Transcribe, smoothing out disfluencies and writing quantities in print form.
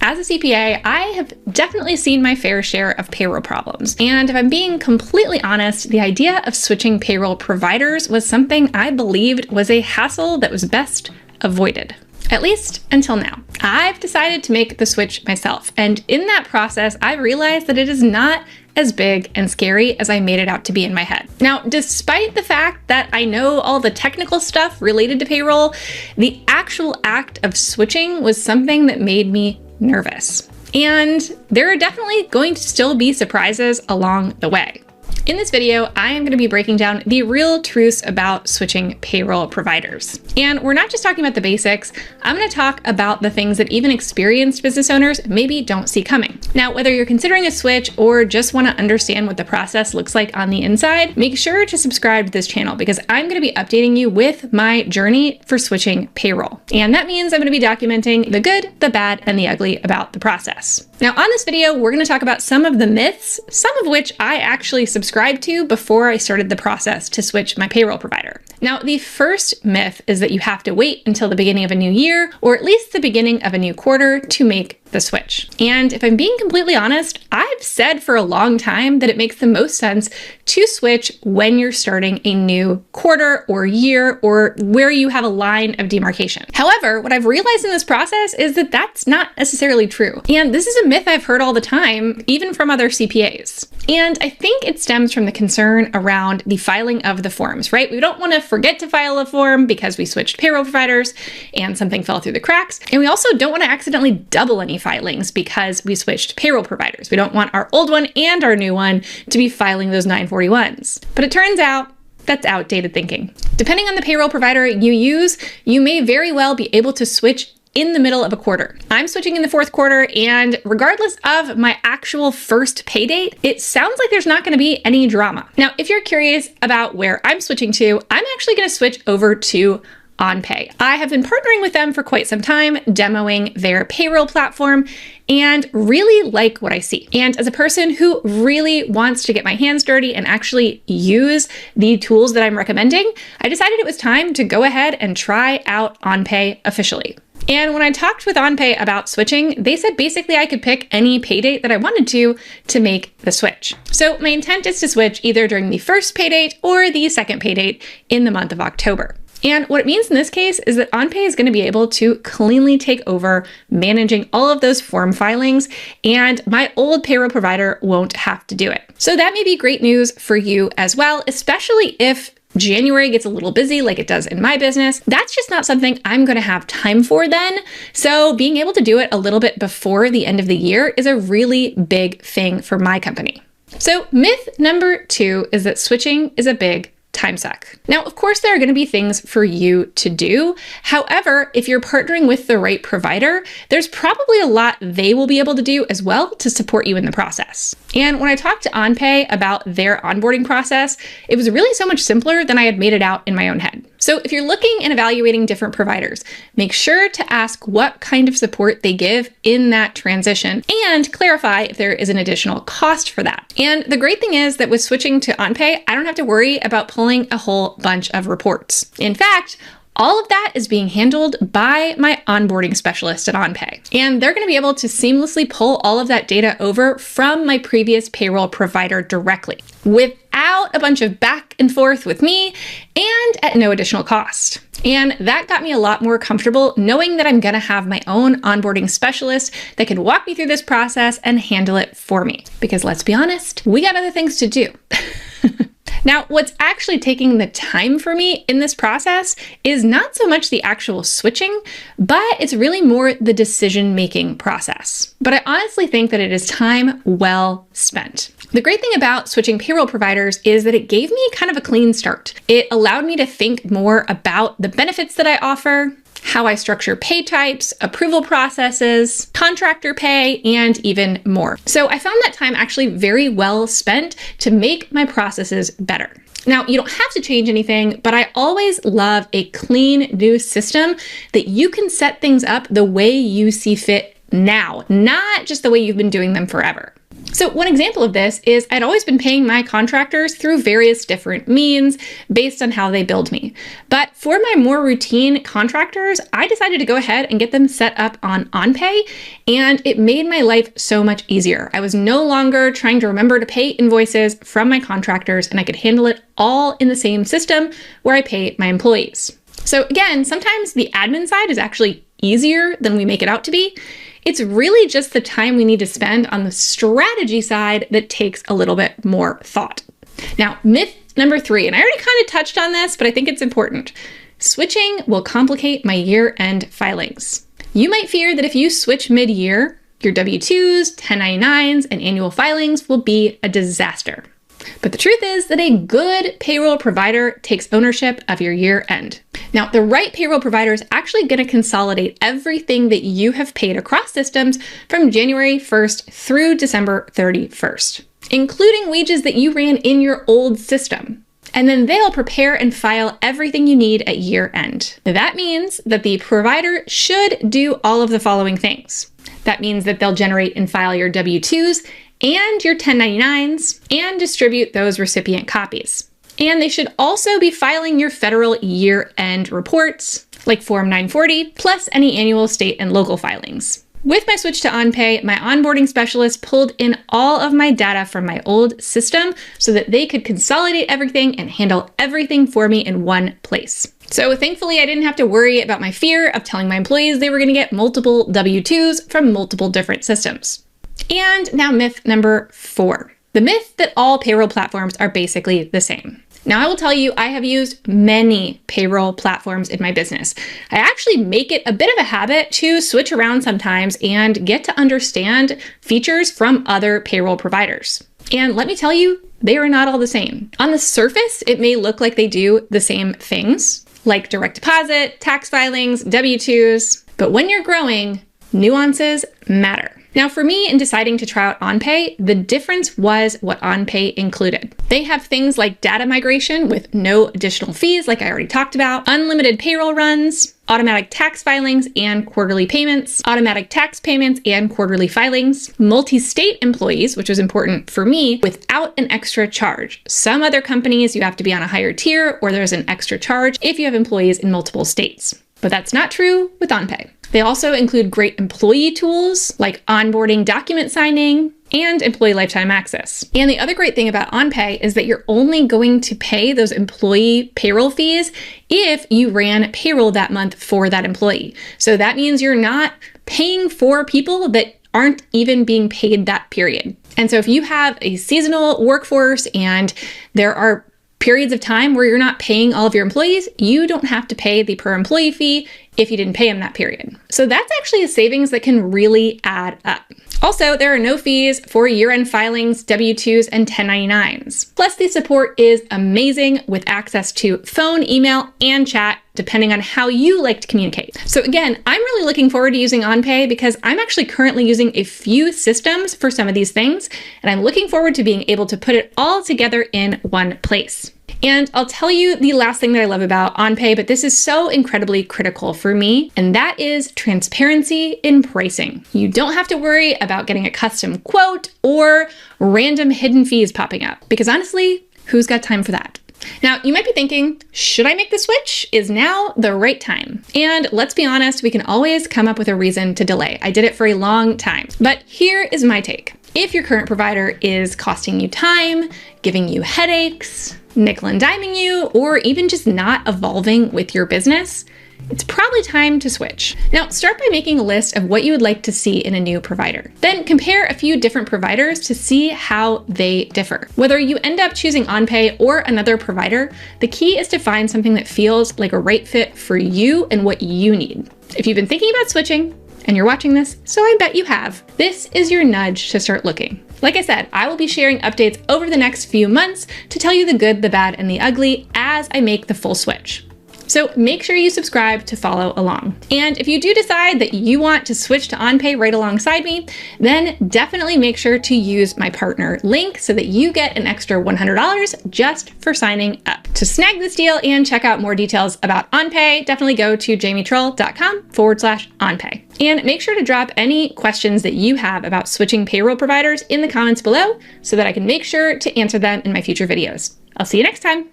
as a CPA, I have definitely seen my fair share of payroll problems. And if I'm being completely honest, the idea of switching payroll providers was something I believed was a hassle that was best avoided. At least until now. I've decided to make the switch myself. And in that process, I've realized that it is not as big and scary as I made it out to be in my head. Now, despite the fact that I know all the technical stuff related to payroll, the actual act of switching was something that made me nervous. And there are definitely going to still be surprises along the way. In this video, I am going to be breaking down the real truths about switching payroll providers. And we're not just talking about the basics, I'm going to talk about the things that even experienced business owners maybe don't see coming. Now, whether you're considering a switch or just want to understand what the process looks like on the inside, make sure to subscribe to this channel because I'm going to be updating you with my journey for switching payroll. And that means I'm going to be documenting the good, the bad, and the ugly about the process. Now, on this video, we're going to talk about some of the myths, some of which I actually subscribed to before I started the process to switch my payroll provider. Now, the first myth is that you have to wait until the beginning of a new year, or at least the beginning of a new quarter, to make the switch. And if I'm being completely honest, I've said for a long time that it makes the most sense to switch when you're starting a new quarter or year or where you have a line of demarcation. However, what I've realized in this process is that that's not necessarily true. And this is a myth I've heard all the time, even from other CPAs. And I think it stems from the concern around the filing of the forms, right? We don't want to forget to file a form because we switched payroll providers and something fell through the cracks. And we also don't want to accidentally double any filings because we switched payroll providers. We don't want our old one and our new one to be filing those 941s. But it turns out that's outdated thinking. Depending on the payroll provider you use, you may very well be able to switch in the middle of a quarter. I'm switching in the fourth quarter, and regardless of my actual first pay date, it sounds like there's not going to be any drama. Now, if you're curious about where I'm switching to, I'm actually going to switch over to OnPay. I have been partnering with them for quite some time, demoing their payroll platform, and really like what I see. And as a person who really wants to get my hands dirty and actually use the tools that I'm recommending, I decided it was time to go ahead and try out OnPay officially. And when I talked with OnPay about switching, they said basically I could pick any pay date that I wanted to make the switch. So my intent is to switch either during the first pay date or the second pay date in the month of October. And what it means in this case is that OnPay is going to be able to cleanly take over managing all of those form filings, and my old payroll provider won't have to do it. So that may be great news for you as well, especially if January gets a little busy like it does in my business. That's just not something I'm going to have time for then. So being able to do it a little bit before the end of the year is a really big thing for my company. So myth number 2 is that switching is a big time suck. Now, of course, there are going to be things for you to do. However, if you're partnering with the right provider, there's probably a lot they will be able to do as well to support you in the process. And when I talked to OnPay about their onboarding process, it was really so much simpler than I had made it out in my own head. So if you're looking and evaluating different providers, make sure to ask what kind of support they give in that transition and clarify if there is an additional cost for that. And the great thing is that with switching to OnPay, I don't have to worry about pulling a whole bunch of reports. In fact, all of that is being handled by my onboarding specialist at OnPay. And they're going to be able to seamlessly pull all of that data over from my previous payroll provider directly without a bunch of back and forth with me and at no additional cost. And that got me a lot more comfortable knowing that I'm going to have my own onboarding specialist that can walk me through this process and handle it for me. Because let's be honest, we got other things to do. Now, what's actually taking the time for me in this process is not so much the actual switching, but it's really more the decision-making process. But I honestly think that it is time well spent. The great thing about switching payroll providers is that it gave me kind of a clean start. It allowed me to think more about the benefits that I offer, how I structure pay types, approval processes, contractor pay, and even more. So I found that time actually very well spent to make my processes better. Now, you don't have to change anything, but I always love a clean new system that you can set things up the way you see fit now, not just the way you've been doing them forever. So one example of this is I'd always been paying my contractors through various different means based on how they billed me. But for my more routine contractors, I decided to go ahead and get them set up on OnPay, and it made my life so much easier. I was no longer trying to remember to pay invoices from my contractors, and I could handle it all in the same system where I pay my employees. So again, sometimes the admin side is actually easier than we make it out to be. It's really just the time we need to spend on the strategy side that takes a little bit more thought. Now, myth number 3, and I already kind of touched on this, but I think it's important. Switching will complicate my year-end filings. You might fear that if you switch mid-year, your W-2s, 1099s, and annual filings will be a disaster. But the truth is that a good payroll provider takes ownership of your year end. Now, the right payroll provider is actually going to consolidate everything that you have paid across systems from January 1st through December 31st, including wages that you ran in your old system. And then they'll prepare and file everything you need at year end. That means that the provider should do all of the following things. That means that they'll generate and file your W-2s and your 1099s and distribute those recipient copies. And they should also be filing your federal year-end reports, like Form 940, plus any annual state and local filings. With my switch to OnPay, my onboarding specialist pulled in all of my data from my old system so that they could consolidate everything and handle everything for me in one place. So thankfully, I didn't have to worry about my fear of telling my employees they were going to get multiple W-2s from multiple different systems. And now myth number 4, the myth that all payroll platforms are basically the same. Now, I will tell you, I have used many payroll platforms in my business. I actually make it a bit of a habit to switch around sometimes and get to understand features from other payroll providers. And let me tell you, they are not all the same. On the surface, it may look like they do the same things, like direct deposit, tax filings, W-2s, but when you're growing, nuances matter. Now, for me, in deciding to try out OnPay, the difference was what OnPay included. They have things like data migration with no additional fees, like I already talked about, unlimited payroll runs, automatic tax filings and quarterly payments, automatic tax payments and quarterly filings, multi-state employees, which was important for me, without an extra charge. Some other companies, you have to be on a higher tier or there's an extra charge if you have employees in multiple states. But that's not true with OnPay. They also include great employee tools like onboarding document signing and employee lifetime access. And the other great thing about OnPay is that you're only going to pay those employee payroll fees if you ran payroll that month for that employee. So that means you're not paying for people that aren't even being paid that period. And so if you have a seasonal workforce and there are periods of time where you're not paying all of your employees, you don't have to pay the per employee fee if you didn't pay them that period. So that's actually a savings that can really add up. Also, there are no fees for year-end filings, W-2s, and 1099s. Plus, the support is amazing with access to phone, email, and chat, depending on how you like to communicate. So again, I'm really looking forward to using OnPay because I'm actually currently using a few systems for some of these things, and I'm looking forward to being able to put it all together in one place. And I'll tell you the last thing that I love about OnPay, but this is so incredibly critical for me, and that is transparency in pricing. You don't have to worry about getting a custom quote or random hidden fees popping up, because honestly, who's got time for that? Now, you might be thinking, should I make the switch? Is now the right time? And let's be honest, we can always come up with a reason to delay. I did it for a long time, but here is my take. If your current provider is costing you time, giving you headaches, nickel and diming you, or even just not evolving with your business, it's probably time to switch. Now, start by making a list of what you would like to see in a new provider. Then compare a few different providers to see how they differ. Whether you end up choosing OnPay or another provider, the key is to find something that feels like a right fit for you and what you need. If you've been thinking about switching, and you're watching this, so I bet you have, this is your nudge to start looking. Like I said, I will be sharing updates over the next few months to tell you the good, the bad, and the ugly as I make the full switch. So make sure you subscribe to follow along. And if you do decide that you want to switch to OnPay right alongside me, then definitely make sure to use my partner link so that you get an extra $100 just for signing up. To snag this deal and check out more details about OnPay, definitely go to jamietrull.com/OnPay. And make sure to drop any questions that you have about switching payroll providers in the comments below so that I can make sure to answer them in my future videos. I'll see you next time.